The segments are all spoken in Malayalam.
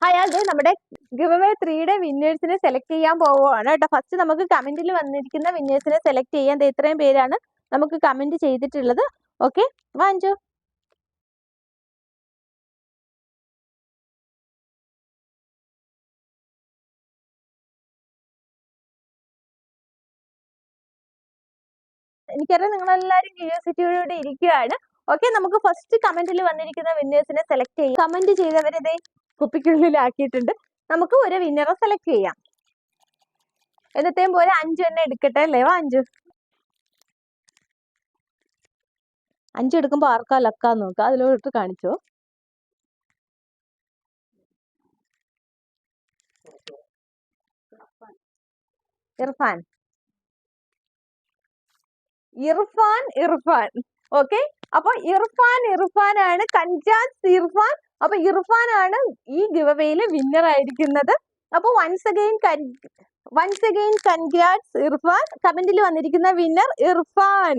അയാൾ നമ്മുടെ ഗിവ് അവേ 3യുടെ വിന്നേഴ്സിനെ സെലക്ട് ചെയ്യാൻ പോവുകയാണ് കേട്ടോ. ഫസ്റ്റ് നമുക്ക് കമന്റിൽ വന്നിരിക്കുന്ന വിന്നേഴ്സിനെ സെലക്ട് ചെയ്യാൻ ഇത്രയും പേരാണ് നമുക്ക് കമന്റ് ചെയ്തിട്ടുള്ളത്. ഓക്കെ, വാഞ്ചു. എനിക്കറിയാം നിങ്ങളെല്ലാവരും ക്യൂരിയോസിറ്റിയോടെ ഇരിക്കുകയാണ്. ഓക്കെ, നമുക്ക് ഫസ്റ്റ് കമന്റിൽ വന്നിരിക്കുന്ന വിന്നേഴ്സിനെ സെലക്ട് ചെയ്യാം. കമന്റ് ചെയ്തവരെ കുപ്പിക്കുള്ളിലാക്കിയിട്ടുണ്ട്. നമുക്ക് ഒരു വിന്നറെ സെലക്ട് ചെയ്യാം. എന്നത്തെയും പോലെ 5 തന്നെ എടുക്കട്ടെ അല്ലേ? 5 എടുക്കുമ്പോ ആർക്കാ ലക്കാന്ന് നോക്കാം. അതിലോട്ട് കാണിച്ചോ. ഇർഫാൻ. ഓക്കെ, അപ്പൊ ഇർഫാനാണ്. കൺഗ്രാറ്റ്സ് ഇർഫാൻ. അപ്പൊ ഇർഫാനാണ് ഈ ഗിവ് അവേയില് വിന്നർ ആയിരിക്കുന്നത്. അപ്പൊ വൺസ് അഗൈൻ കൺഗ്രാറ്റ്സ് ഇർഫാൻ. കമന്റിൽ വന്നിരിക്കുന്ന വിന്നർ ഇർഫാൻ.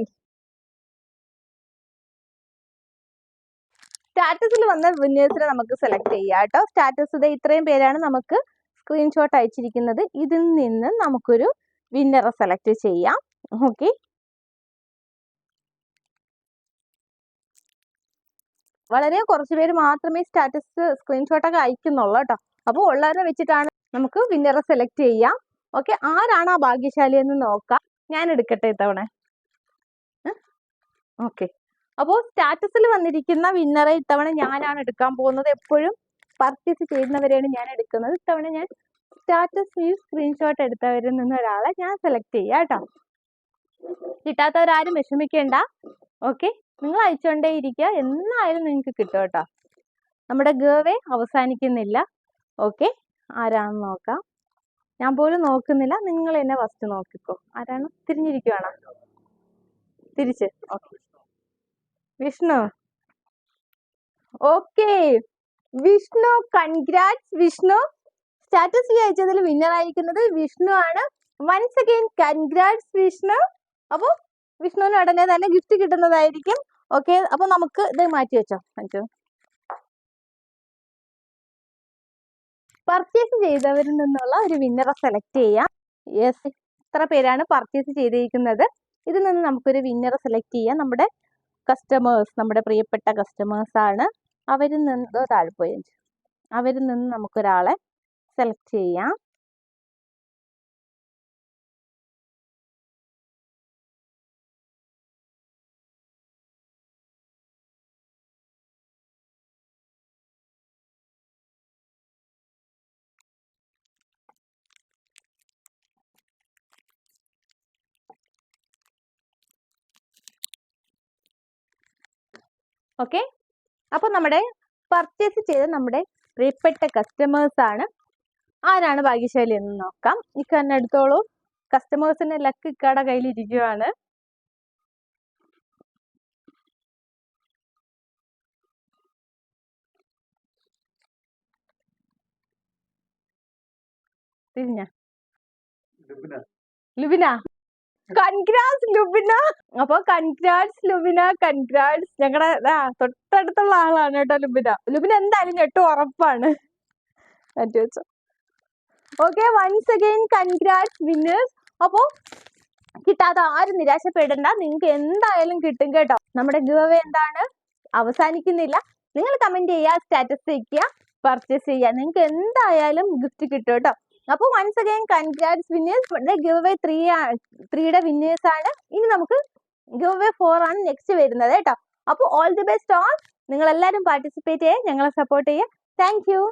സ്റ്റാറ്റസിൽ വന്ന വിന്നേഴ്സിനെ നമുക്ക് സെലക്ട് ചെയ്യാം കേട്ടോ. സ്റ്റാറ്റസ് ഇത്രയും പേരാണ് നമുക്ക് സ്ക്രീൻഷോട്ട് അയച്ചിരിക്കുന്നത്. ഇതിൽ നിന്ന് നമുക്കൊരു വിന്നറെ സെലക്ട് ചെയ്യാം. ഓക്കെ, വളരെ കുറച്ച് പേര് മാത്രമേ സ്റ്റാറ്റസ് സ്ക്രീൻഷോട്ടൊക്കെ അയക്കുന്നുള്ളൂ കേട്ടോ. അപ്പോൾ ഉള്ളവരെ വെച്ചിട്ടാണ് നമുക്ക് വിന്നറെ സെലക്ട് ചെയ്യാം. ഓക്കെ, ആരാണ് ആ ഭാഗ്യശാലി എന്ന് നോക്കാം. ഞാൻ എടുക്കട്ടെ ഇത്തവണ. ഓക്കെ, അപ്പോൾ സ്റ്റാറ്റസിൽ വന്നിരിക്കുന്ന വിന്നറെ ഇത്തവണ ഞാനാണ് എടുക്കാൻ പോകുന്നത്. എപ്പോഴും പർച്ചേസ് ചെയ്യുന്നവരെയാണ് ഞാൻ എടുക്കുന്നത്. ഇത്തവണ ഞാൻ സ്റ്റാറ്റസ് സ്ക്രീൻഷോട്ട് എടുത്തവരിൽ നിന്ന് ഒരാളെ ഞാൻ സെലക്ട് ചെയ്യാം കേട്ടോ. കിട്ടാത്തവരാരും വിഷമിക്കേണ്ട. ഓക്കെ, നിങ്ങൾ അയച്ചുകൊണ്ടേ ഇരിക്കുക. എന്നായാലും നിങ്ങൾക്ക് കിട്ടും കേട്ടോ. നമ്മുടെ ഗിവ് അവസാനിക്കുന്നില്ല. ഓക്കെ, ആരാണെന്ന് നോക്കാം. ഞാൻ പോലും നോക്കുന്നില്ല, നിങ്ങൾ എന്നെ ഫസ്റ്റ് നോക്കിക്കോ. ആരാണ്? തിരിഞ്ഞിരിക്കുവാണോ? തിരിച്ച്. Okay, Vishnu. Okay Vishnu, congrats Vishnu. Status അയച്ചതിൽ വിന്നർ ആയിരിക്കുന്നത് വിഷ്ണു ആണ്. Once again congrats Vishnu. അപ്പൊ വിഷ്ണുവിന് ഉടനെ തന്നെ ഗിഫ്റ്റ് കിട്ടുന്നതായിരിക്കും. ഓക്കെ, അപ്പൊ നമുക്ക് ഇത് മാറ്റി വെച്ചോ. പർച്ചേസ് ചെയ്തവരിൽ നിന്നുള്ള ഒരു വിന്നറെ സെലക്ട് ചെയ്യാം. യെസ്, ഇത്ര പേരാണ് പർച്ചേസ് ചെയ്തിരിക്കുന്നത്. ഇതിൽ നിന്ന് നമുക്കൊരു വിന്നറെ സെലക്ട് ചെയ്യാം. നമ്മുടെ കസ്റ്റമേഴ്സ്, നമ്മുടെ പ്രിയപ്പെട്ട കസ്റ്റമേഴ്സ് ആണ്. അവരിൽ നിന്ന് താഴ്പോയി. അവരിൽ നിന്ന് നമുക്കൊരാളെ സെലക്ട് ചെയ്യാം. ഓക്കെ, അപ്പൊ നമ്മുടെ പർച്ചേസ് ചെയ്ത നമ്മുടെ പ്രിയപ്പെട്ട കസ്റ്റമേഴ്സ് ആണ്. ആരാണ് ഭാഗ്യശാലി എന്ന് നോക്കാം. ഇക്ക തന്നെ എടുത്തോളൂ. കസ്റ്റമേഴ്സിന്റെ ലക്ക് ഇക്കയുടെ കയ്യിലിരിക്കുവാണ്. ലുബിന. കൺഗ്രാറ്റ്സ് ലുബിന. അപ്പൊ കൺഗ്രാറ്റ്സ് ലുബിന, കൺഗ്രാറ്റ്സ്. ഞങ്ങളുടെ തൊട്ടടുത്തുള്ള ആളാണ് കേട്ടോ ലുബിന. എന്തായാലും ഞെട്ടും ഉറപ്പാണ്. Okay, once again congrats winners. അപ്പോ കിട്ടാതെ ആരും നിരാശപ്പെടണ്ട, നിങ്ങൾക്ക് എന്തായാലും കിട്ടും കേട്ടോ. നമ്മുടെ ഗിവ് അവേ എന്താണ്, അവസാനിക്കുന്നില്ല. നിങ്ങൾ കമന്റ് ചെയ്യുക, സ്റ്റാറ്റസ് വയ്ക്കുക, പർച്ചേസ് ചെയ്യുക. നിങ്ങൾക്ക് എന്തായാലും ഗിഫ്റ്റ് കിട്ടും കേട്ടോ. അപ്പോൾ once again congrats winners. Giveaway 3യുടെ വിന്നേഴ്സ് ആണ്. ഇനി നമുക്ക് ഗിവ് അവേ 4 ആണ് നെക്സ്റ്റ് വരുന്നത് കേട്ടോ. അപ്പോൾ ഓൾ ദി ബെസ്റ്റ് ഓൾ. നിങ്ങൾ എല്ലാവരും പാർട്ടിസിപ്പേറ്റ് ചെയ്യുക, ഞങ്ങളെ സപ്പോർട്ട് ചെയ്യുക. Thank you.